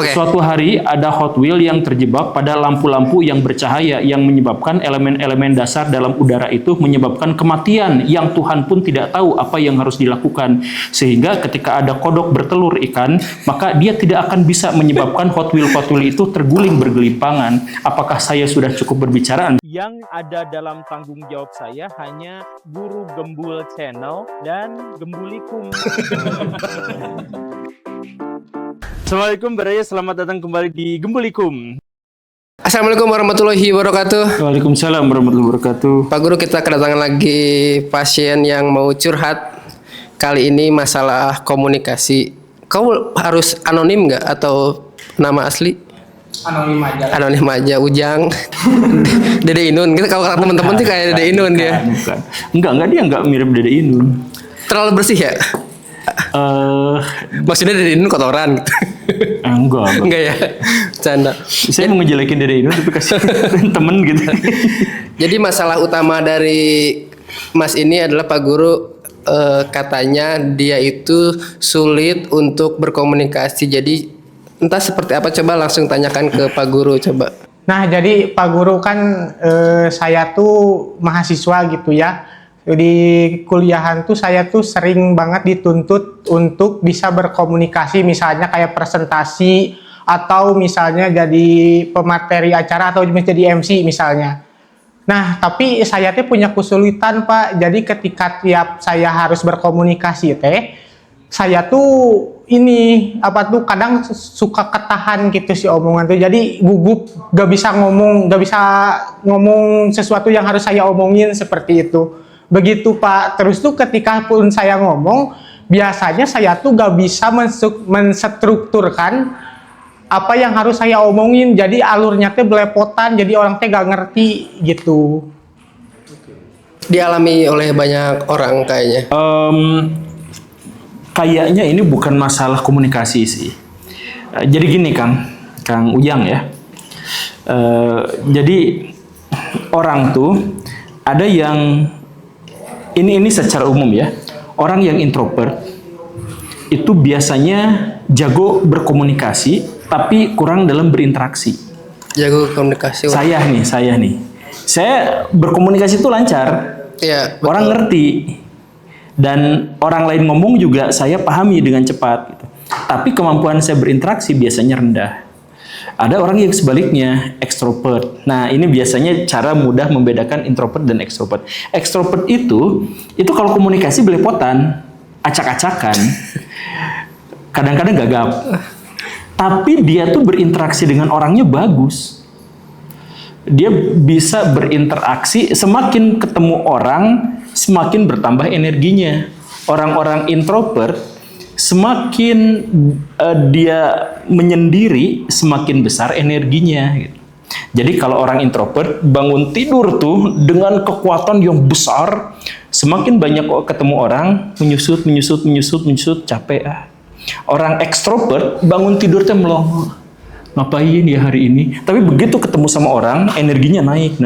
Oke. Suatu hari ada Hot Wheel yang terjebak pada lampu-lampu yang bercahaya yang menyebabkan elemen-elemen dasar dalam udara itu menyebabkan kematian yang Tuhan pun tidak tahu apa yang harus dilakukan. Sehingga ketika ada kodok bertelur ikan, maka dia tidak akan bisa menyebabkan Hot Wheel itu terguling bergelimpangan. Apakah saya sudah cukup berbicara? Yang ada dalam tanggung jawab saya hanya Guru Gembul Channel dan Gembulikum. Assalamualaikum Baraya, selamat datang kembali di Gembulikum. Assalamualaikum warahmatullahi wabarakatuh. Waalaikumsalam warahmatullahi wabarakatuh. Pak Guru, kita kedatangan lagi pasien yang mau curhat. Kali ini masalah komunikasi. Kau harus anonim nggak atau nama asli? Anonim aja. Anonim aja, Ujang. Dede Inun. Kita kalau kata teman-teman sih kayak Dede Inun dia. Enggak, dia enggak mirip Dede Inun. Terlalu bersih ya? Maksudnya Dede Inun kotoran gitu. Enggak. Enggak ya? Canda. Saya mau ngejelekin Dede Inun tapi kasih temen gitu. Jadi masalah utama dari Mas ini adalah Pak Guru, katanya dia itu sulit untuk berkomunikasi. Jadi entah seperti apa, coba langsung tanyakan ke Pak Guru coba. Nah, jadi Pak Guru kan saya tuh mahasiswa gitu ya. Di kuliahan tuh saya tuh sering banget dituntut untuk bisa berkomunikasi, misalnya kayak presentasi atau misalnya jadi pemateri acara atau menjadi MC misalnya. Nah, tapi saya tuh punya kesulitan, Pak. Jadi ketika tiap saya harus berkomunikasi saya tuh kadang suka ketahan gitu si omongan tuh. Jadi gugup, gak bisa ngomong sesuatu yang harus saya omongin seperti itu. Begitu Pak. Terus tuh ketika pun saya ngomong, biasanya saya tuh gak bisa menstrukturkan apa yang harus saya omongin. Jadi alurnya tuh belepotan, jadi orang teh gak ngerti gitu. Dialami oleh banyak orang kayaknya. Kayaknya ini bukan masalah komunikasi sih. Jadi gini Kang Ujang ya. Jadi orang tuh ada yang ini secara umum ya. Orang yang introvert itu biasanya jago berkomunikasi tapi kurang dalam berinteraksi. Jago komunikasi. Saya nih. Saya berkomunikasi itu lancar. Iya, betul. Orang ngerti. Dan orang lain ngomong juga saya pahami dengan cepat gitu. Tapi kemampuan saya berinteraksi biasanya rendah. Ada orang yang sebaliknya, ekstrovert. Nah, ini biasanya cara mudah membedakan introvert dan ekstrovert. Ekstrovert itu kalau komunikasi belepotan, acak-acakan, kadang-kadang gagap. Tapi dia tuh berinteraksi dengan orangnya bagus. Dia bisa berinteraksi, semakin ketemu orang, semakin bertambah energinya. Orang-orang introvert, semakin dia menyendiri, semakin besar energinya. Gitu. Jadi kalau orang introvert bangun tidur tuh dengan kekuatan yang besar, semakin banyak ketemu orang, menyusut, capek. Orang ekstrovert bangun tidur tuh melongo. Ngapain ya hari ini? Tapi begitu ketemu sama orang, energinya naik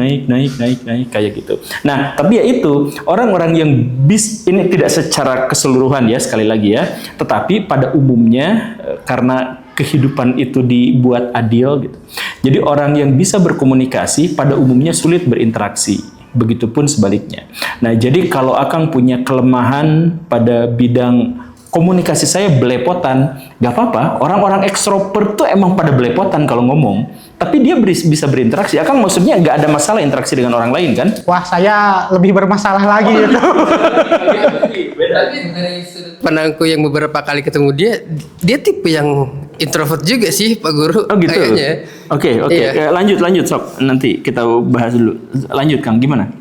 kayak gitu. Nah, tapi ya itu orang-orang yang ini tidak secara keseluruhan ya, sekali lagi ya, tetapi pada umumnya karena kehidupan itu dibuat adil gitu. Jadi orang yang bisa berkomunikasi pada umumnya sulit berinteraksi. Begitupun sebaliknya. Nah, jadi kalau Akang punya kelemahan pada bidang komunikasi saya belepotan, gak apa-apa. Orang-orang ekstrovert tuh emang pada belepotan kalau ngomong, tapi dia bisa berinteraksi. Akang maksudnya nggak ada masalah interaksi dengan orang lain kan? Wah, saya lebih bermasalah lagi gitu. Pandangku yang beberapa kali ketemu dia tipe yang introvert juga sih Pak Guru. Oh gitu. Kayaknya. Oke. Iya. Lanjut sob. Nanti kita bahas dulu. Lanjut Kang, gimana?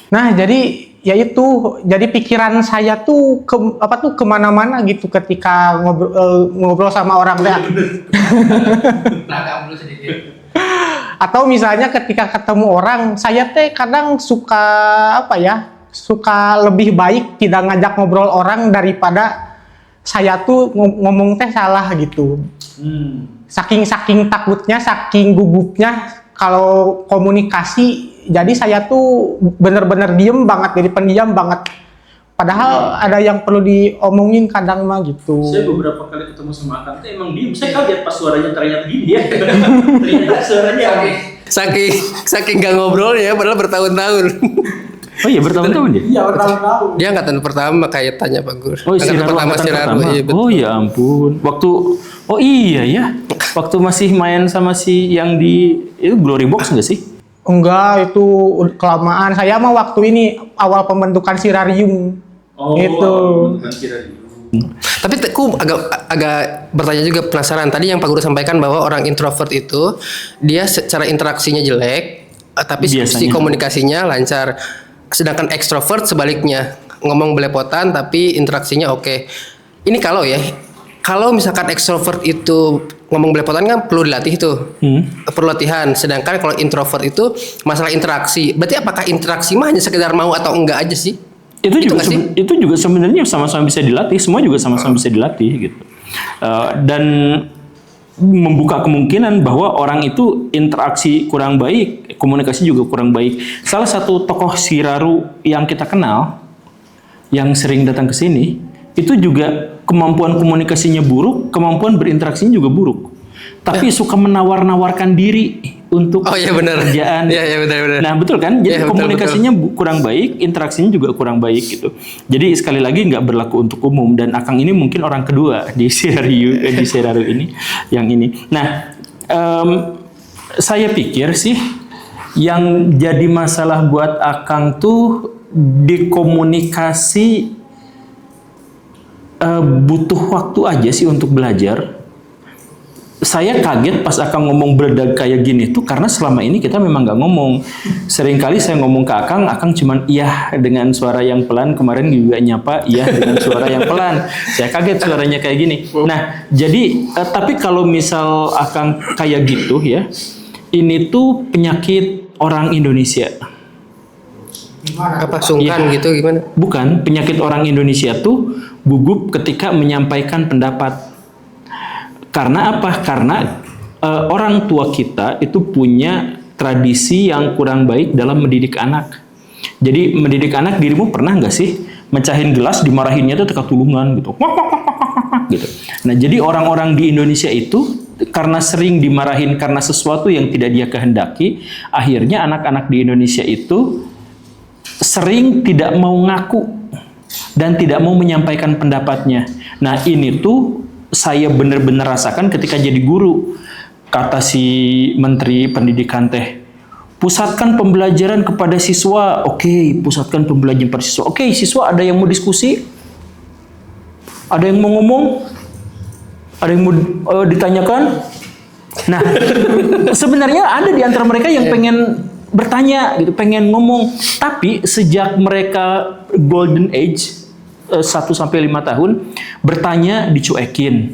Nah, jadi pikiran saya tuh kemana-mana gitu ketika ngobrol sama orang teh. Atau misalnya ketika ketemu orang, saya teh kadang suka lebih baik tidak ngajak ngobrol orang daripada saya tuh ngomong teh salah gitu. Saking takutnya, saking gugupnya kalau komunikasi. Jadi saya tuh bener-bener diem banget, jadi pendiam banget. padahal ada yang perlu diomongin kadang mah gitu. Saya beberapa kali ketemu sama Akang tuh emang diem. Saya kaget pas suaranya ternyata gini ya. Ternyata suaranya Saking gak ngobrol ya, padahal bertahun-tahun. Oh iya, bertahun-tahun dia? Iya, bertahun-tahun. Dia angkatan pertama kayaknya Pak Gur. Oh, Angkatan Siraru. Iya, betul. Oh ya ampun. Oh iya ya. Waktu masih main sama si yang di itu Glory Box nggak sih? Enggak, itu kelamaan. Saya mah waktu ini awal pembentukan Sirarium. Gitu. Tapi aku agak bertanya juga, penasaran. Tadi yang Pak Guru sampaikan bahwa orang introvert itu dia secara interaksinya jelek, tapi si Biasanya. komunikasinya lancar. Sedangkan ekstrovert sebaliknya, ngomong belepotan tapi interaksinya oke. Ini kalau misalkan ekstrovert itu ngomong belepotan kan perlu dilatih tuh, perlu latihan. Sedangkan kalau introvert itu masalah interaksi. Berarti apakah interaksi mah hanya sekedar mau atau enggak aja sih? Itu juga sebenarnya sama-sama bisa dilatih. Semua juga sama-sama bisa dilatih gitu. Dan membuka kemungkinan bahwa orang itu interaksi kurang baik, komunikasi juga kurang baik. Salah satu tokoh Siraru yang kita kenal, yang sering datang ke sini, itu juga kemampuan komunikasinya buruk, kemampuan berinteraksinya juga buruk. Tapi suka menawar-nawarkan diri untuk kerjaan. Iya benar. Nah betul kan? Jadi Ya, betul, komunikasinya kurang baik, interaksinya juga kurang baik gitu. Jadi sekali lagi nggak berlaku untuk umum, dan Akang ini mungkin orang kedua di Siraru ini yang ini. Nah saya pikir sih yang jadi masalah buat Akang tuh di komunikasi butuh waktu aja sih untuk belajar. Saya kaget pas Akang ngomong beledag kayak gini tuh karena selama ini kita memang nggak ngomong. Seringkali saya ngomong ke Akang cuman iya dengan suara yang pelan. Kemarin juga nyapa iya dengan suara yang pelan. Saya kaget suaranya kayak gini. Nah, jadi tapi kalau misal Akang kayak gitu ya, ini tuh penyakit orang Indonesia. Apa sungkan gitu gimana? Bukan, penyakit orang Indonesia tuh gugup ketika menyampaikan pendapat. Karena apa? Karena orang tua kita itu punya tradisi yang kurang baik dalam mendidik anak. Jadi mendidik anak, dirimu pernah nggak sih mecahin gelas dimarahinnya tuh teka tulungan gitu. Gitu. Nah, jadi orang-orang di Indonesia itu karena sering dimarahin karena sesuatu yang tidak dia kehendaki, akhirnya anak-anak di Indonesia itu sering tidak mau ngaku dan tidak mau menyampaikan pendapatnya. Nah, ini tuh saya benar-benar rasakan ketika jadi guru. Kata si Menteri Pendidikan teh, pusatkan pembelajaran kepada siswa. Oke, pusatkan pembelajaran pada siswa. Oke, siswa ada yang mau diskusi? Ada yang mau ngomong? Ada yang mau ditanyakan? Nah, sebenarnya ada di antara mereka yang pengen bertanya gitu, pengen ngomong. Tapi sejak mereka golden age 1-5 tahun, bertanya dicuekin,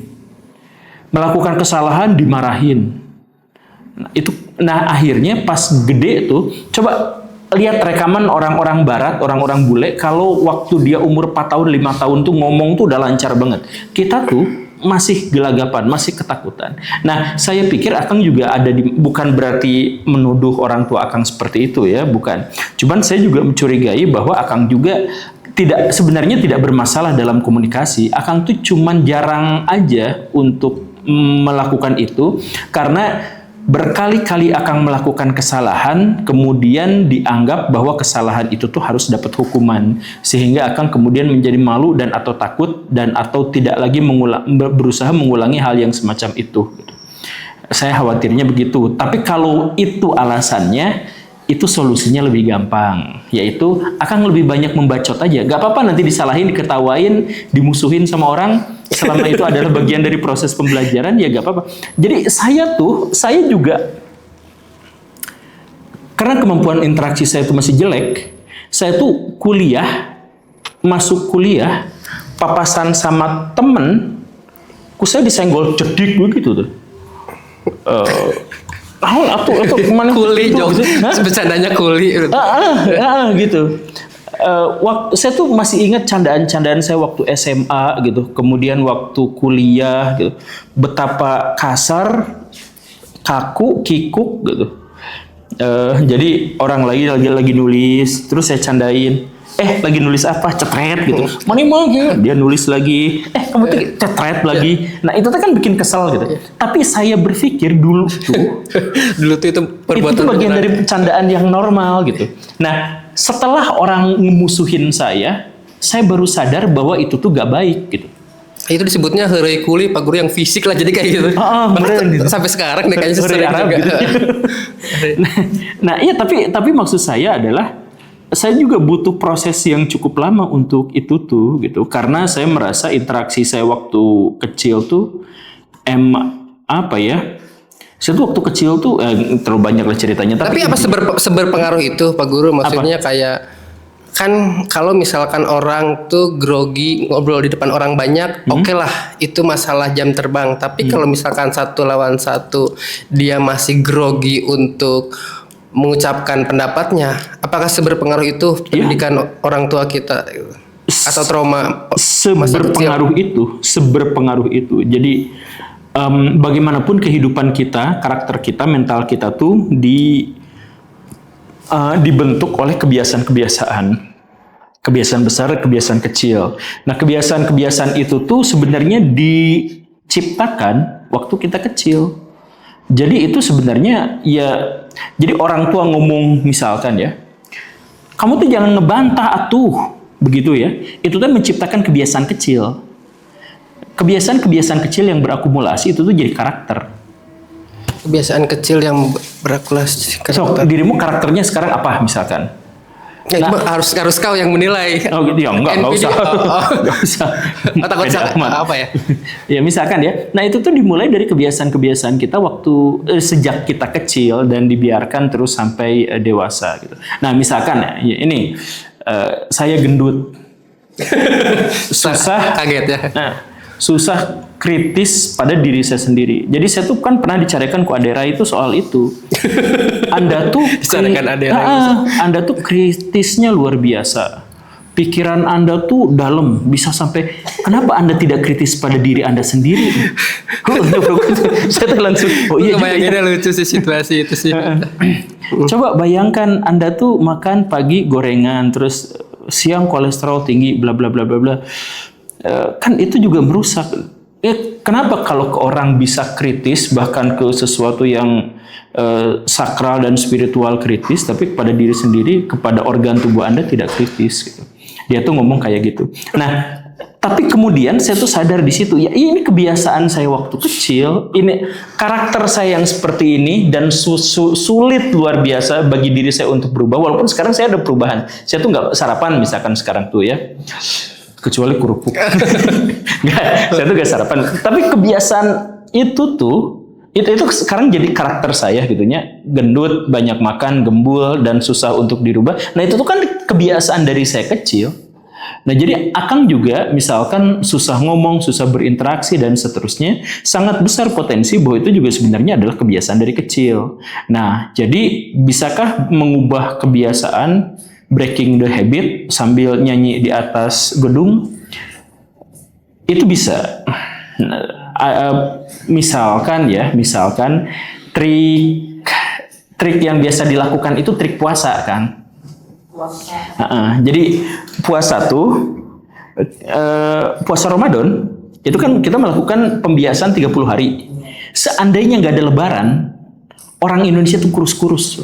melakukan kesalahan dimarahin. Nah, akhirnya pas gede tuh, coba lihat rekaman orang-orang barat, orang-orang bule, kalau waktu dia umur 4 tahun, 5 tahun tuh ngomong tuh udah lancar banget. Kita tuh masih gelagapan, masih ketakutan. Nah, saya pikir Akang juga ada bukan berarti menuduh orang tua Akang seperti itu ya, bukan. Cuman saya juga mencurigai bahwa Akang juga sebenarnya tidak bermasalah dalam komunikasi. Akang tuh cuman jarang aja untuk melakukan itu karena berkali-kali Akang melakukan kesalahan, kemudian dianggap bahwa kesalahan itu tuh harus dapat hukuman, sehingga Akang kemudian menjadi malu dan atau takut dan atau tidak lagi berusaha mengulangi hal yang semacam itu. Saya khawatirnya begitu. Tapi kalau itu alasannya, itu solusinya lebih gampang, yaitu Akang lebih banyak membacot aja. Gak apa-apa nanti disalahin, diketawain, dimusuhin sama orang, selama itu adalah bagian dari proses pembelajaran, ya gak apa-apa. Jadi saya juga, karena kemampuan interaksi saya itu masih jelek, saya tuh masuk kuliah, papasan sama temen, saya disenggol cedik begitu tuh. Atau kemana kuli jok, bercandanya kuli gitu. Saya tuh masih ingat candaan-candaan saya waktu SMA gitu, kemudian waktu kuliah gitu, betapa kasar, kaku, kikuk gitu. Jadi orang lagi nulis, terus saya candain, lagi nulis apa, cetret gitu. Mana dia nulis lagi, kamu tuh cetret lagi. Nah itu tuh kan bikin kesel gitu. Tapi saya berpikir dulu tuh itu perbuatan itu bagian dari candaan yang normal gitu. Nah setelah orang ngemusuhin saya baru sadar bahwa itu tuh gak baik gitu. Itu disebutnya heureuy kuli Pak Guru yang fisik lah, jadi kayak gitu. Beneran gitu. Sampai sekarang nih kayaknya sering Arab juga. gitu. Nah iya tapi maksud saya adalah saya juga butuh proses yang cukup lama untuk itu tuh gitu, karena saya merasa interaksi saya waktu kecil tuh saya tuh waktu kecil tuh terlalu banyak lah ceritanya. Tapi apa seberpengaruh itu Pak Guru? Maksudnya kayak kan kalau misalkan orang tuh grogi ngobrol di depan orang banyak, oke lah itu masalah jam terbang. Tapi kalau misalkan 1 lawan 1 dia masih grogi untuk mengucapkan pendapatnya, apakah seberpengaruh itu pendidikan orang tua kita atau trauma masa kecil? Seberpengaruh itu. Jadi bagaimanapun kehidupan kita, karakter kita, mental kita tuh dibentuk oleh kebiasaan besar, kebiasaan kecil. Nah, kebiasaan itu tuh sebenarnya diciptakan waktu kita kecil. Jadi itu sebenarnya jadi orang tua ngomong misalkan ya, kamu tuh jangan ngebantah atuh, begitu ya. Itu kan menciptakan kebiasaan kecil. Kebiasaan kecil yang berakumulasi itu tuh jadi karakter. Kebiasaan kecil yang berakumulasi karakter. Dirimu karakternya sekarang apa misalkan? Harus kau yang menilai. Oh gitu ya, enggak usah. Enggak usah. Takut apa ya? Ya misalkan ya. Nah, itu tuh dimulai dari kebiasaan-kebiasaan kita waktu sejak kita kecil dan dibiarkan terus sampai dewasa gitu. Nah, misalkan ya, ini saya gendut. Susah kaget ya. Nah, susah kritis pada diri saya sendiri. Jadi saya tuh kan pernah dicarikan ku Adera itu soal itu. Anda tuh Anda tuh kritisnya luar biasa. Pikiran Anda tuh dalam, bisa sampai kenapa Anda tidak kritis pada diri Anda sendiri? Saya tuh langsung bayanginnya lucu sih situasi itu sih. Coba bayangkan Anda tuh makan pagi gorengan, terus siang kolesterol tinggi, bla bla bla bla bla. Kan itu juga merusak. Kenapa kalau ke orang bisa kritis, bahkan ke sesuatu yang sakral dan spiritual kritis, tapi kepada diri sendiri, kepada organ tubuh Anda tidak kritis gitu. Dia tuh ngomong kayak gitu. Nah, tapi kemudian saya tuh sadar di situ, ya ini kebiasaan saya waktu kecil, ini karakter saya yang seperti ini, dan sulit luar biasa bagi diri saya untuk berubah. Walaupun sekarang saya ada perubahan, saya tuh nggak sarapan misalkan sekarang tuh ya, kecuali kerupuk. Saya tuh gak sarapan. Tapi kebiasaan itu sekarang jadi karakter saya gitunya, gendut, banyak makan, gembul, dan susah untuk dirubah. Nah itu tuh kan kebiasaan dari saya kecil. Nah jadi Akang juga misalkan susah ngomong, susah berinteraksi dan seterusnya, sangat besar potensi bahwa itu juga sebenarnya adalah kebiasaan dari kecil. Nah jadi bisakah mengubah kebiasaan, breaking the habit sambil nyanyi di atas gedung? Itu bisa. Misalkan trik yang biasa dilakukan itu trik puasa kan. Jadi puasa Ramadan itu kan kita melakukan pembiasaan 30 hari. Seandainya nggak ada lebaran, orang Indonesia tuh kurus-kurus.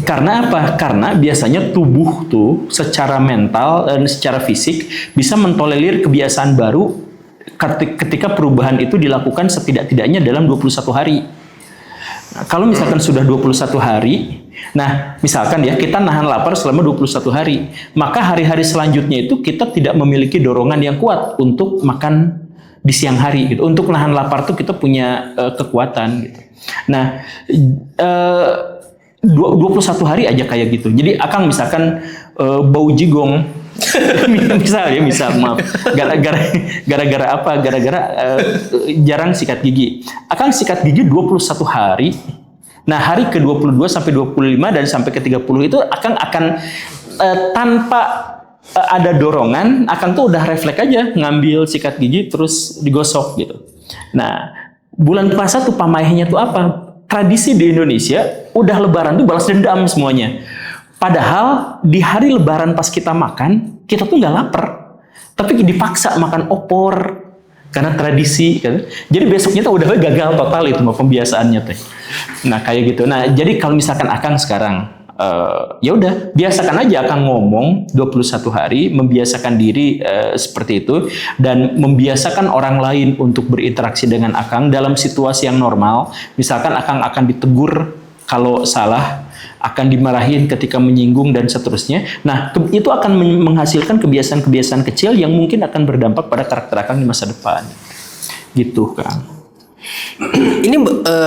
Karena apa? Karena biasanya tubuh tuh secara mental dan secara fisik bisa mentolerir kebiasaan baru ketika perubahan itu dilakukan setidak-tidaknya dalam 21 hari. Nah, kalau misalkan sudah 21 hari, nah misalkan ya kita nahan lapar selama 21 hari, maka hari-hari selanjutnya itu kita tidak memiliki dorongan yang kuat untuk makan di siang hari gitu. Untuk nahan lapar tuh kita punya kekuatan gitu. Nah, 21 hari aja kayak gitu. Jadi Akang misalkan bau jigong, misal maaf, gara-gara apa? Gara-gara jarang sikat gigi. Akang sikat gigi 21 hari. Nah, hari ke-22 sampai 25 dan sampai ke-30 itu Akang akan tanpa ada dorongan, Akang tuh udah refleks aja ngambil sikat gigi terus digosok gitu. Nah, bulan puasa tuh pamahnya tuh apa? Tradisi di Indonesia, udah lebaran tuh balas dendam semuanya. Padahal di hari Lebaran pas kita makan, kita tuh nggak lapar, tapi dipaksa makan opor karena tradisi. Kan? Jadi besoknya tuh udah gagal total itu mah pembiasaannya teh. Nah kayak gitu. Nah jadi kalau misalkan Akang sekarang ya udah biasakan aja Akang ngomong 21 hari, membiasakan diri seperti itu, dan membiasakan orang lain untuk berinteraksi dengan Akang dalam situasi yang normal. Misalkan Akang akan ditegur kalau salah, akan dimarahin ketika menyinggung dan seterusnya. Nah itu akan menghasilkan kebiasaan-kebiasaan kecil yang mungkin akan berdampak pada karakter Akang di masa depan. Gitu Kang. Ini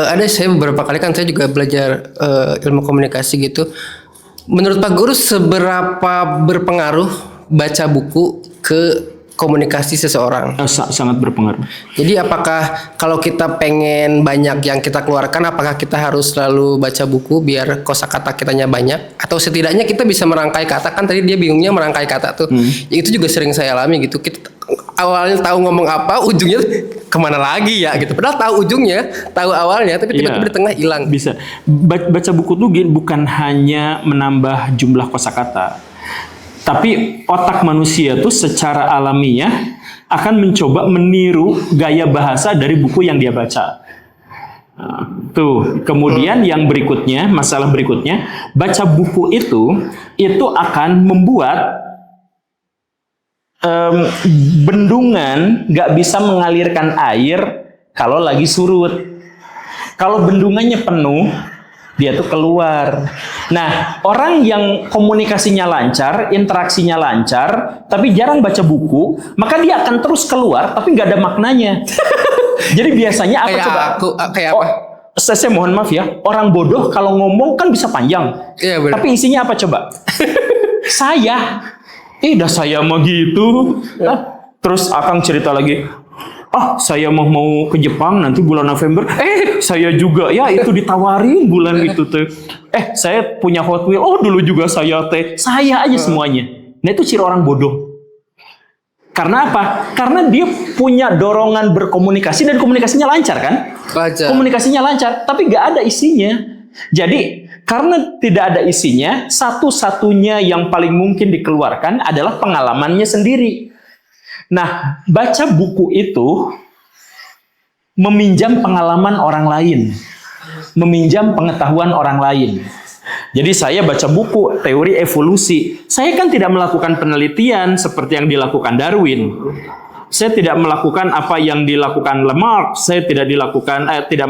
ada saya beberapa kali kan saya juga belajar ilmu komunikasi gitu. Menurut Pak Guru seberapa berpengaruh baca buku ke komunikasi seseorang? Sangat berpengaruh. Jadi apakah kalau kita pengen banyak yang kita keluarkan, apakah kita harus selalu baca buku biar kosakata kitanya banyak? Atau setidaknya kita bisa merangkai kata, kan tadi dia bingungnya merangkai kata tuh. Ya, itu juga sering saya alami gitu. Kita awalnya tahu ngomong apa, ujungnya kemana lagi ya gitu. Padahal tahu ujungnya, tahu awalnya, tapi tiba-tiba di tengah hilang. Bisa. Baca buku tuh bukan hanya menambah jumlah kosakata, tapi otak manusia tuh secara alamiah akan mencoba meniru gaya bahasa dari buku yang dia baca. Nah, tuh, kemudian yang berikutnya, masalah berikutnya, baca buku itu akan membuat bendungan nggak bisa mengalirkan air kalau lagi surut. Kalau bendungannya penuh, dia tuh keluar. Nah, orang yang komunikasinya lancar, interaksinya lancar, tapi jarang baca buku, maka dia akan terus keluar, tapi nggak ada maknanya. Jadi biasanya apa Kayak coba? kayak apa? Saya mohon maaf ya, orang bodoh kalau ngomong kan bisa panjang. Iya, benar. Tapi isinya apa coba? Saya. Dah saya mah gitu. Terus Akang cerita lagi. Saya mau ke Jepang nanti bulan November. Saya juga ya itu ditawarin bulan itu tuh. Saya punya Hot Wheel. Dulu juga saya teh. Saya aja semuanya. Nah itu ciri orang bodoh. Karena apa? Karena dia punya dorongan berkomunikasi dan komunikasinya lancar kan? Lancar. Komunikasinya lancar, tapi nggak ada isinya. Jadi karena tidak ada isinya, satu-satunya yang paling mungkin dikeluarkan adalah pengalamannya sendiri. Nah, baca buku itu meminjam pengalaman orang lain, meminjam pengetahuan orang lain. Jadi saya baca buku teori evolusi. Saya kan tidak melakukan penelitian seperti yang dilakukan Darwin. Saya tidak melakukan apa yang dilakukan Lamarck. Saya tidak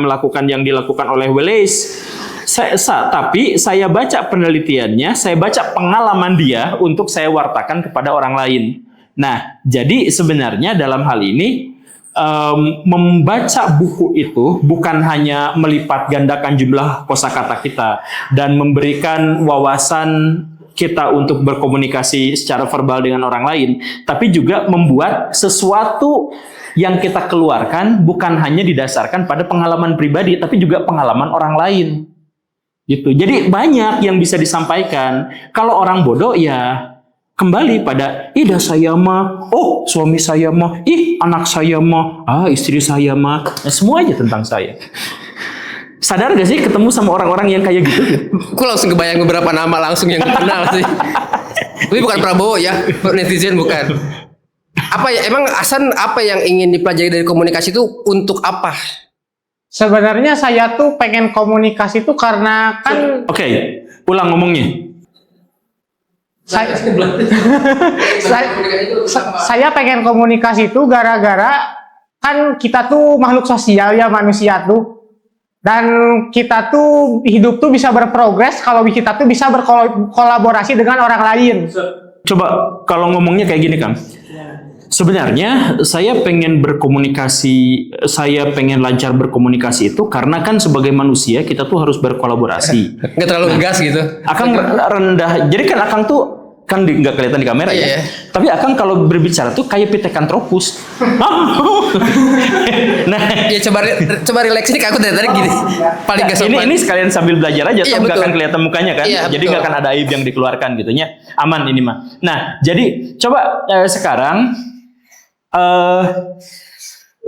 melakukan yang dilakukan oleh Wallace. Tapi saya baca penelitiannya, saya baca pengalaman dia untuk saya wartakan kepada orang lain. Nah, jadi sebenarnya dalam hal ini membaca buku itu bukan hanya melipat gandakan jumlah kosakata kita dan memberikan wawasan kita untuk berkomunikasi secara verbal dengan orang lain, tapi juga membuat sesuatu yang kita keluarkan bukan hanya didasarkan pada pengalaman pribadi, tapi juga pengalaman orang lain. Gitu. Jadi banyak yang bisa disampaikan. Kalau orang bodoh ya kembali pada dah saya mah, suami saya mah, anak saya mah, istri saya mah, semua aja tentang saya. Sadar gak sih ketemu sama orang-orang yang kayak gitu? Aku langsung kebayang beberapa nama langsung yang kenal sih. Tapi bukan Prabowo ya, netizen bukan. Apa ya? Emang Hasan apa yang ingin dipelajari dari komunikasi itu untuk apa? Sebenarnya saya tuh pengen komunikasi tuh karena kan Oke, ulang ngomongnya. Saya pengen komunikasi itu gara-gara kan kita tuh makhluk sosial ya, manusia tuh, dan kita tuh hidup tuh bisa berprogres kalau kita tuh bisa berkolaborasi dengan orang lain. Coba kalau ngomongnya kayak gini Kang. Sebenarnya saya pengen berkomunikasi, saya pengen lancar berkomunikasi itu karena kan sebagai manusia kita tuh harus berkolaborasi. Nggak terlalu gas gitu. Akang rendah, jadi kan Akang tuh kan nggak kelihatan di kamera ya. Tapi Akang kalau berbicara tuh kayak Pithecanthropus. Nah, Ya coba relax nih, aku dari tadi gini. Paling gak sopan. ini sekalian sambil belajar aja, Iya, nggak betul. akan kelihatan mukanya kan. Iya, Jadi betul. nggak akan ada aib yang dikeluarkan gitunya. Aman ini mah. Nah, jadi coba sekarang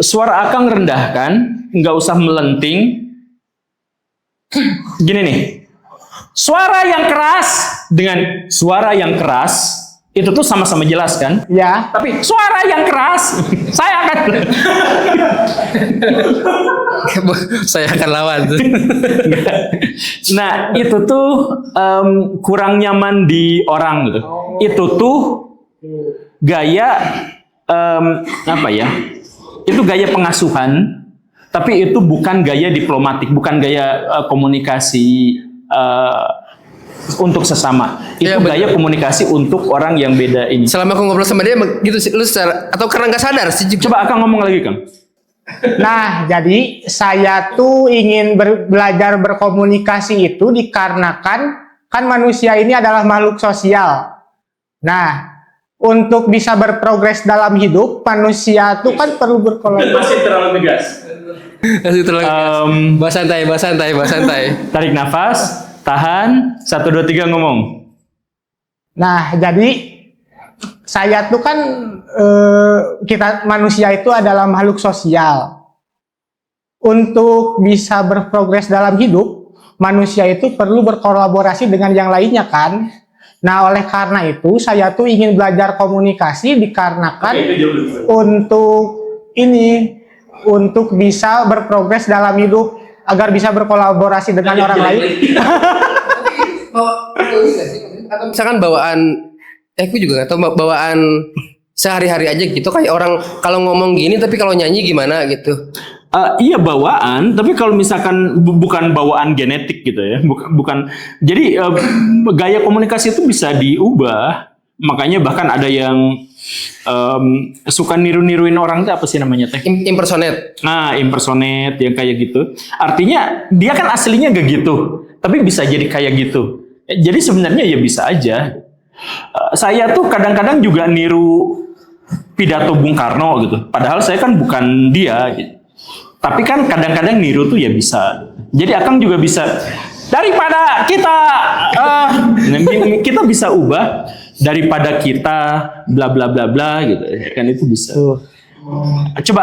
suara Akang rendah kan, nggak usah melenting. Gini nih, suara yang keras. dengan suara yang keras, itu tuh sama-sama jelas kan? Ya. Tapi suara yang keras, saya akan Saya akan lawan. Nah, itu tuh kurang nyaman di orang gitu. Itu tuh gaya apa ya? Itu gaya pengasuhan, tapi itu bukan gaya diplomatik, bukan gaya komunikasi untuk sesama. Itu Iya, gaya komunikasi untuk orang yang beda ini. Selama aku ngobrol sama dia gitu sih, lu secara, atau karena nggak sadar sih? Coba Akang ngomong lagi, Kang. Nah, jadi saya tuh ingin belajar berkomunikasi itu dikarenakan kan manusia ini adalah makhluk sosial. Nah, untuk bisa berprogres dalam hidup, manusia tuh kan perlu berkolaborasi. Masih terlalu tegas. Kasih terlalu bahas santai, bahas santai, bahas santai. Tarik nafas, tahan, 1, 2, 3 ngomong. Nah, jadi saya tuh kan kita manusia itu adalah makhluk sosial. Untuk bisa berprogres dalam hidup, manusia itu perlu berkolaborasi dengan yang lainnya kan. Nah, oleh karena itu saya tuh ingin belajar komunikasi dikarenakan untuk bisa berprogres dalam hidup agar bisa berkolaborasi dengan orang lain. Atau misalkan bawaan, aku juga nggak tahu bawaan sehari-hari aja gitu, kayak orang kalau ngomong gini tapi kalau nyanyi gimana gitu. Iya bawaan, tapi kalau misalkan bukan bawaan genetik gitu ya, bukan. Jadi gaya komunikasi itu bisa diubah. Makanya bahkan ada yang suka niru-niruin orang itu apa sih namanya teh? Impersonate. Nah, impersonate yang kayak gitu. Artinya dia kan aslinya gak gitu, tapi bisa jadi kayak gitu. Jadi sebenarnya ya bisa aja. Saya tuh kadang-kadang juga niru pidato Bung Karno gitu. Padahal saya kan bukan dia gitu. Tapi kan kadang-kadang niru tuh ya bisa. Jadi Akang juga bisa daripada kita bisa ubah daripada kita bla bla bla bla gitu. Kan itu bisa. Coba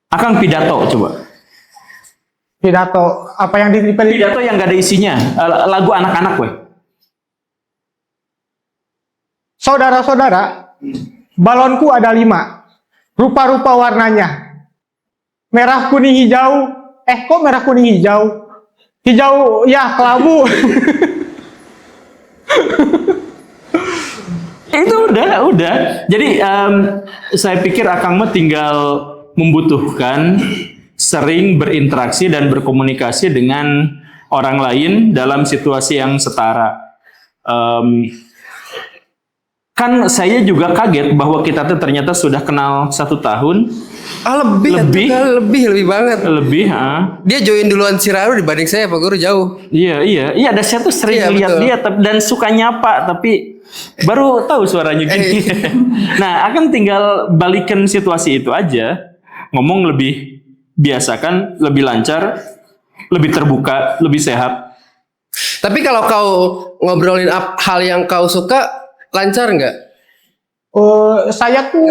Akang pidato coba. Pidato apa yang dipilih? Pidato yang gak ada isinya, lagu anak-anak weh. Saudara-saudara, balonku ada 5. Rupa-rupa warnanya. Merah, kuning, hijau. Kok merah, kuning, hijau? Hijau, ya kelabu. Itu udah. Jadi saya pikir Akang mah tinggal membutuhkan sering berinteraksi dan berkomunikasi dengan orang lain dalam situasi yang setara. Kan saya juga kaget bahwa kita tuh ternyata sudah kenal 1 tahun. Lebih banget. Lebih, Dia join duluan si Raru dibanding saya, Pak Guru jauh. Iya. Dan saya tuh sering lihat betul. dia dan suka nyapa, tapi baru tahu suaranya gini. Nah, akan tinggal balikan situasi itu aja, ngomong lebih biasa kan, lebih lancar, lebih terbuka, lebih sehat. Tapi kalau kau ngobrolin hal yang kau suka, lancar nggak? Saya tuh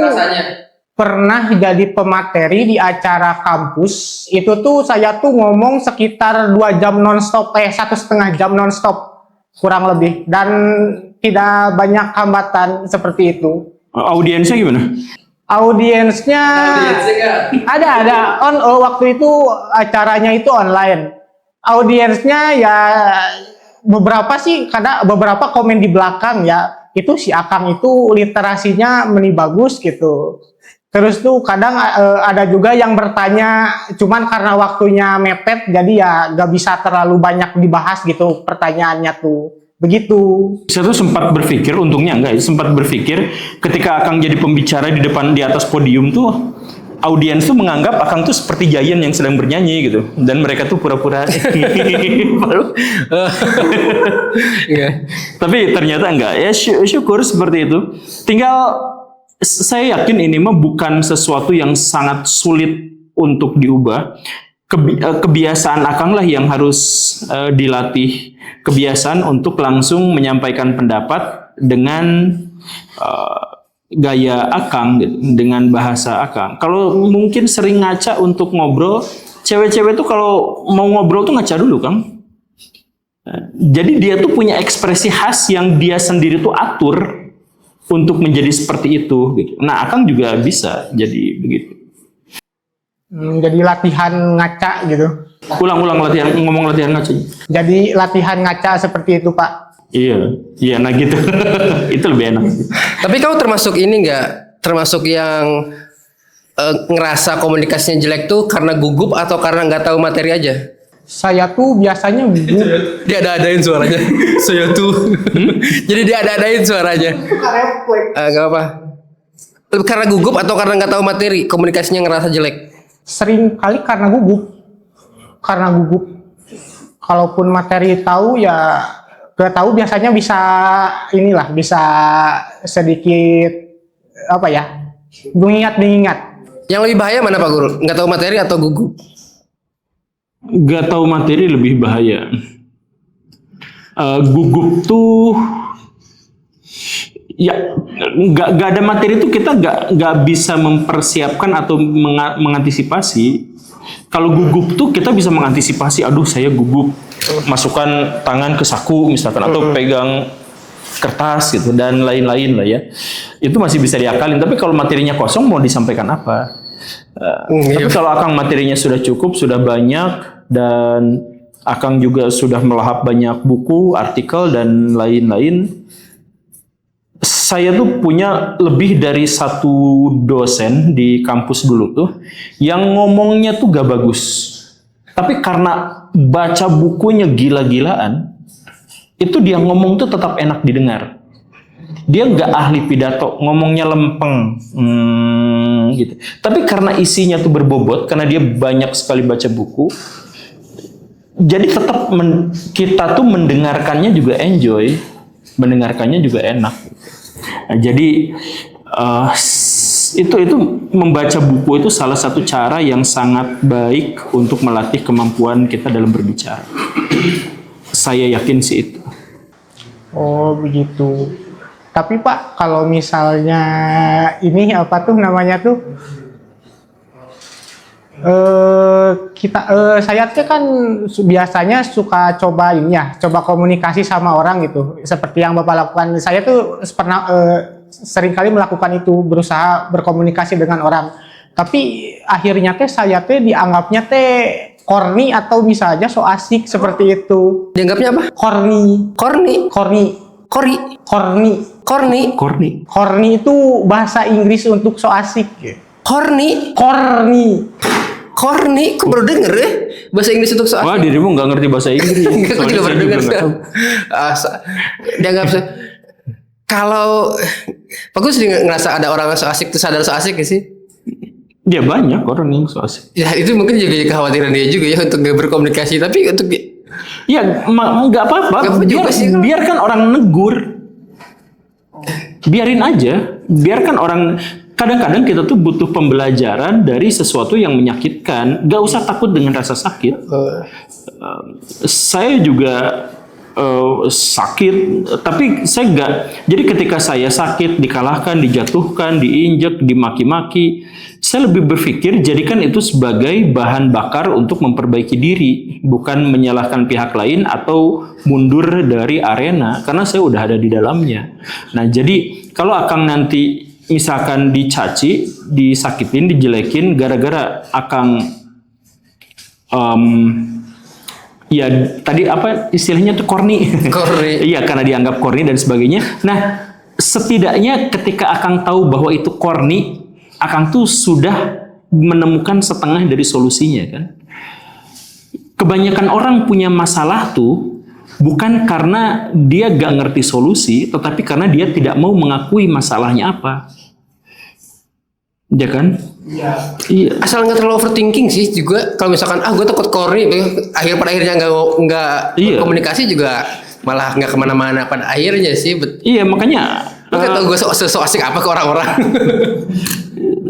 pernah jadi pemateri di acara kampus. Itu tuh saya tuh ngomong sekitar 2 jam nonstop, 1,5 jam nonstop kurang lebih, dan tidak banyak hambatan seperti itu. Audiensnya gimana? Audiensnya ada waktu itu acaranya itu online. Audiensnya ya beberapa sih, karena beberapa komen di belakang ya, itu si Akang itu literasinya bagus gitu. Terus tuh kadang ada juga yang bertanya, cuman karena waktunya mepet jadi ya gak bisa terlalu banyak dibahas gitu pertanyaannya tuh. Begitu. Saya tuh sempat berpikir, untungnya enggak, sempat berpikir ketika Akang jadi pembicara di atas podium tuh, audiens tuh menganggap Akang tuh seperti Giant yang sedang bernyanyi gitu, dan mereka tuh pura-pura. Tapi ternyata enggak. Ya syukur seperti itu. Tinggal saya yakin ini mah bukan sesuatu yang sangat sulit untuk diubah. Kebiasaan Akang lah yang harus dilatih. Kebiasaan untuk langsung menyampaikan pendapat dengan gaya Akang gitu, dengan bahasa Akang. Kalau mungkin sering ngaca untuk ngobrol, cewek-cewek tuh kalau mau ngobrol tuh ngaca dulu, Kang. Jadi dia tuh punya ekspresi khas yang dia sendiri tuh atur untuk menjadi seperti itu. Gitu. Nah, Akang juga bisa jadi begitu. Jadi latihan ngaca gitu. Ulang latihan, ngomong latihan ngaca. Jadi latihan ngaca seperti itu, Pak. Iya, nah gitu. Itu lebih enak. Tapi kamu termasuk ini nggak? Termasuk yang ngerasa komunikasinya jelek tuh karena gugup atau karena nggak tahu materi aja? Saya tuh biasanya gugup. Dia ada-adain suaranya. Saya tuh. Jadi dia ada-adain suaranya. Gak apa. Karena gugup atau karena nggak tahu materi, komunikasinya ngerasa jelek? Sering kali karena gugup. Kalaupun materi tahu ya gak tahu, biasanya bisa sedikit apa ya, mengingat. Yang lebih bahaya mana Pak Guru? Nggak tahu materi atau gugup? Gak tahu materi lebih bahaya. Gugup tuh ya nggak ada materi tuh kita nggak bisa mempersiapkan atau mengantisipasi. Kalau gugup tuh kita bisa mengantisipasi. Aduh, saya gugup. Masukkan tangan ke saku misalkan atau pegang kertas gitu dan lain-lain lah ya. Itu masih bisa diakalin. Tapi kalau materinya kosong mau disampaikan apa? Tapi kalau Akang materinya sudah cukup, sudah banyak, dan Akang juga sudah melahap banyak buku, artikel dan lain-lain. Saya tuh punya lebih dari satu dosen di kampus dulu tuh yang ngomongnya tuh gak bagus. Tapi karena baca bukunya gila-gilaan, itu dia ngomong tuh tetap enak didengar. Dia nggak ahli pidato, ngomongnya lempeng, gitu. Tapi karena isinya tuh berbobot, karena dia banyak sekali baca buku, jadi tetap kita tuh mendengarkannya juga enjoy, mendengarkannya juga enak. Nah, jadi itu membaca buku itu salah satu cara yang sangat baik untuk melatih kemampuan kita dalam berbicara. Saya yakin sih itu. Oh begitu. Tapi Pak, kalau misalnya ini apa tuh namanya tuh, saya tuh kan biasanya suka coba ini ya, coba komunikasi sama orang gitu. Seperti yang Bapak lakukan, saya tuh pernah seringkali melakukan itu, berusaha berkomunikasi dengan orang. Tapi akhirnya saya dianggapnya corny atau bisa aja so asik seperti itu. Dianggapnya apa? Corny. Corny itu bahasa Inggris untuk so asik. Corny, kok baru denger ya? Bahasa Inggris untuk so asik. Wah, dirimu nggak ngerti bahasa Inggris. Aku juga baru denger. Dianggap kalau Pak Gus ngerasa ada orang so asik, tuh sadar so asik gak sih? Ya banyak orang yang so asik. Ya itu mungkin juga kekhawatiran dia juga ya untuk berkomunikasi. Tapi untuk ya nggak apa-apa. Biarkan orang negur. Biarin aja. Biarkan orang. Kadang-kadang kita tuh butuh pembelajaran dari sesuatu yang menyakitkan. Gak usah takut dengan rasa sakit. Saya juga sakit, tapi saya nggak. Jadi ketika saya sakit, dikalahkan, dijatuhkan, diinjek, dimaki-maki, saya lebih berpikir jadikan itu sebagai bahan bakar untuk memperbaiki diri, bukan menyalahkan pihak lain atau mundur dari arena, karena saya udah ada di dalamnya. Nah, jadi kalau Akang nanti misalkan dicaci, disakitin, dijelekin, gara-gara Akang ya tadi apa istilahnya tuh corny. Iya, karena dianggap corny dan sebagainya. Nah, setidaknya ketika Akang tahu bahwa itu corny, Akang tuh sudah menemukan setengah dari solusinya kan. Kebanyakan orang punya masalah tuh bukan karena dia gak ngerti solusi, tetapi karena dia tidak mau mengakui masalahnya apa. Ya kan? Iya. Asal nggak terlalu overthinking sih juga. Kalau misalkan gue takut corny, pada akhirnya nggak komunikasi juga malah nggak kemana-mana pada akhirnya sih. Iya, makanya. Nggak tahu gue so asik apa ke orang-orang.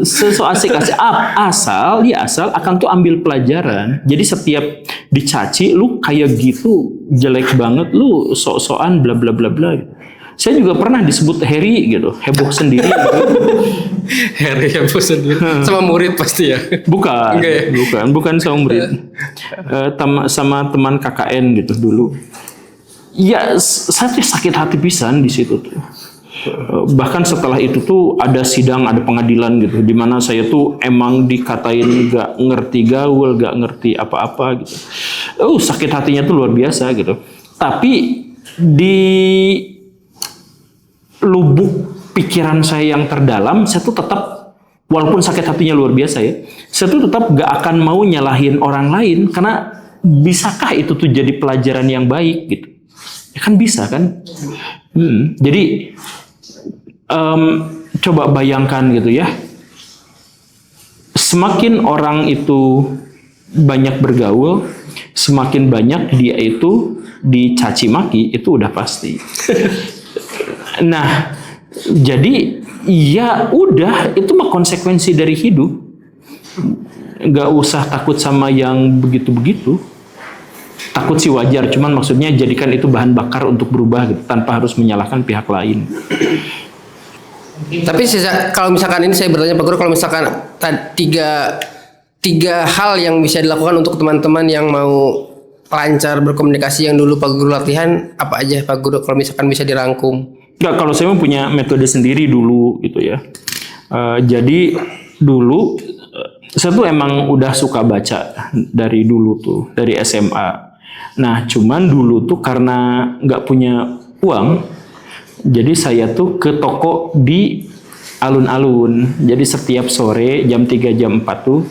So asik asal akan tuh ambil pelajaran. Jadi setiap dicaci lu kayak gitu jelek banget, lu sok-sokan bla bla bla bla. Saya juga pernah disebut Harry gitu, heboh sendiri gitu. Harry heboh sendiri. Sama murid pasti ya? Bukan, bukan sama murid. Sama teman KKN gitu dulu. Ya, saya tuh sakit hati pisan di situ tuh. Bahkan setelah itu tuh ada sidang, ada pengadilan gitu, di mana saya tuh emang dikatain gak ngerti gaul, gak ngerti apa-apa gitu. Sakit hatinya tuh luar biasa gitu. Tapi di lubuk pikiran saya yang terdalam, saya tuh tetap, walaupun sakit hatinya luar biasa ya, saya tuh tetap gak akan mau nyalahin orang lain, karena bisakah itu tuh jadi pelajaran yang baik gitu? Ya kan bisa kan? Jadi coba bayangkan gitu ya, semakin orang itu banyak bergaul, semakin banyak dia itu dicaci maki, itu udah pasti. Nah, jadi ya udah, itu mah konsekuensi dari hidup. Gak usah takut sama yang begitu-begitu. Takut sih wajar, cuman maksudnya jadikan itu bahan bakar untuk berubah gitu, tanpa harus menyalahkan pihak lain. Tapi kalau misalkan ini saya bertanya Pak Guru, kalau misalkan tiga hal yang bisa dilakukan untuk teman-teman yang mau lancar berkomunikasi yang dulu Pak Guru latihan, apa aja Pak Guru kalau misalkan bisa dirangkum? Enggak, kalau saya punya metode sendiri dulu gitu ya. Jadi dulu saya tuh emang udah suka baca dari dulu tuh, dari SMA. Nah, cuman dulu tuh karena nggak punya uang, jadi saya tuh ke toko di alun-alun. Jadi setiap sore jam 3 jam 4 tuh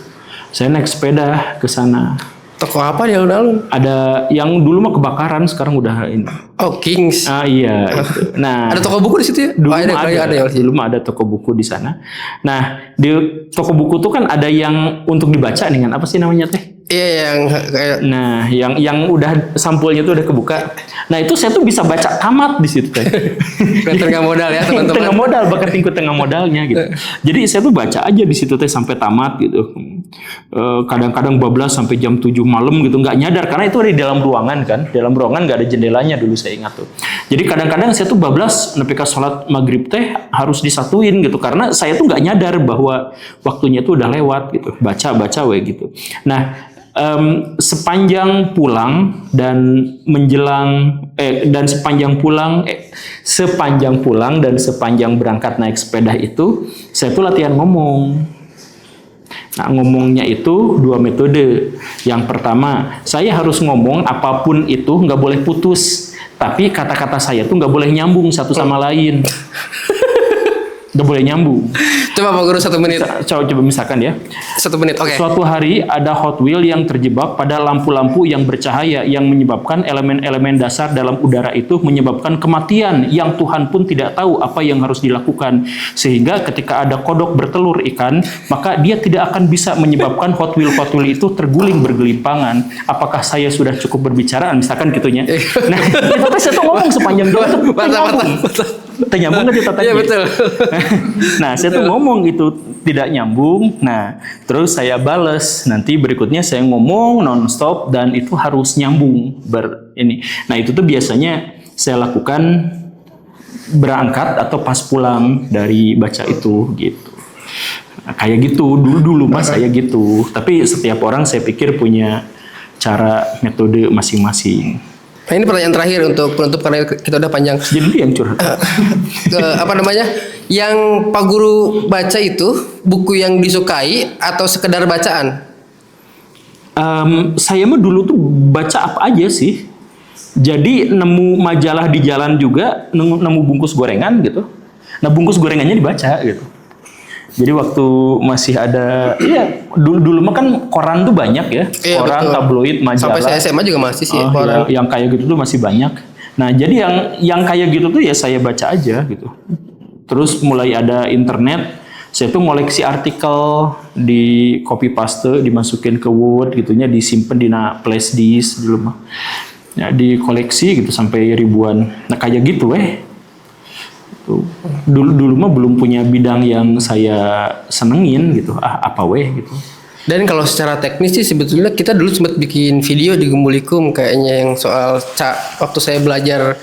saya naik sepeda ke sana. Toko apa di alun-alun? Ada yang dulu mah kebakaran, sekarang udah ini. Oh, Kings. Iya. Itu. Nah, ada toko buku di situ ya? Dulu ada ya. Dulu mah ada toko buku di sana. Nah, di toko buku tuh kan ada yang untuk dibaca nih kan, apa sih namanya teh? Iya, yang kayak. Nah, yang udah sampulnya tuh udah kebuka. Nah, itu saya tuh bisa baca tamat di situ teh. Tengah modal ya teman-teman. Tengah modal, bahkan tingkat tengah modalnya gitu. Jadi saya tuh baca aja di situ teh sampai tamat gitu. Kadang-kadang bablas sampai jam 7 malam gitu, nggak nyadar karena itu ada di dalam ruangan kan. Dalam ruangan nggak ada jendelanya dulu saya ingat tuh. Jadi kadang-kadang saya tuh bablas nepi ka sholat maghrib teh harus disatuin gitu, karena saya tuh nggak nyadar bahwa waktunya tuh udah lewat gitu. Baca we gitu. Nah, sepanjang pulang dan menjelang sepanjang pulang dan sepanjang berangkat naik sepeda itu saya tuh latihan ngomong. Nah, ngomongnya itu 2 metode. Yang pertama, saya harus ngomong apapun itu nggak boleh putus, tapi kata-kata saya tuh nggak boleh nyambung satu sama lain. Nggak boleh nyambung. Coba Pak Guru 1 menit. Coba misalkan ya. 1 menit, oke. Suatu hari ada Hot Wheel yang terjebak pada lampu-lampu yang bercahaya yang menyebabkan elemen-elemen dasar dalam udara itu menyebabkan kematian yang Tuhan pun tidak tahu apa yang harus dilakukan. Sehingga ketika ada kodok bertelur ikan, maka dia tidak akan bisa menyebabkan Hot Wheel itu terguling bergelimpangan. Apakah saya sudah cukup berbicara? Misalkan gitunya. Nah, itu saya tuh ngomong sepanjang jalan. Nyambung nggak kita tanya? Iya betul. Nah, saya tuh ngomong itu tidak nyambung. Nah, terus saya bales. Nanti berikutnya saya ngomong non-stop dan itu harus nyambung ini. Nah, itu tuh biasanya saya lakukan berangkat atau pas pulang dari baca itu gitu. Nah, kayak gitu dulu mas saya gitu. Tapi setiap orang saya pikir punya cara metode masing-masing. Nah, ini pertanyaan terakhir untuk penutup karena kita udah panjang. Jadi yang curhat. Apa namanya? Yang Pak Guru baca itu buku yang disukai atau sekedar bacaan? Saya mah dulu tuh baca apa aja sih. Jadi nemu majalah di jalan juga, nemu bungkus gorengan gitu. Nah, bungkus gorengannya dibaca gitu. Jadi waktu masih ada, ya dulu mah kan koran tuh banyak ya, iya, koran, betul. Tabloid, majalah. Sampai saya SMA juga masih sih koran. Yang kayak gitu tuh masih banyak. Nah, jadi yang kayak gitu tuh ya saya baca aja gitu. Terus mulai ada internet, saya tuh ngoleksi artikel, di copy paste, dimasukin ke Word gitunya, disimpan di flash disk dulu mah. Ya, dikoleksi gitu sampai ribuan. Nah, kayak gitu Dulu mah belum punya bidang yang saya senengin gitu. Apa gitu. Dan kalau secara teknis sih sebetulnya kita dulu sempat bikin video di Gumbulikum kayaknya yang soal waktu saya belajar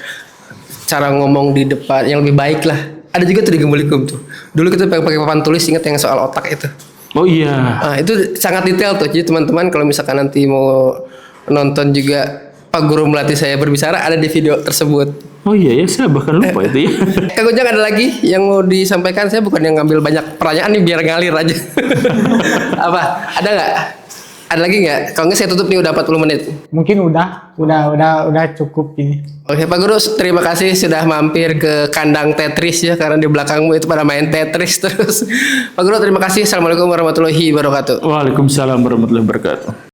cara ngomong di depan yang lebih baik lah. Ada juga tuh di Gumbulikum tuh. Dulu kita pakai papan tulis, ingat yang soal otak itu. Oh iya. Nah, itu sangat detail tuh. Jadi teman-teman kalau misalkan nanti mau nonton juga Pak Guru melatih saya berbicara ada di video tersebut. Oh iya ya, saya bahkan lupa itu ya. Kang Ujang ada lagi yang mau disampaikan? Saya bukan yang ngambil banyak pertanyaan nih biar ngalir aja. Apa? Ada nggak? Ada lagi nggak? Kalau nggak saya tutup nih udah 40 menit. Mungkin udah cukup ini. Oke Pak Guru, terima kasih sudah mampir ke kandang Tetris ya, karena di belakangmu itu pada main Tetris terus. Pak Guru terima kasih. Assalamualaikum warahmatullahi wabarakatuh. Waalaikumsalam warahmatullahi wabarakatuh.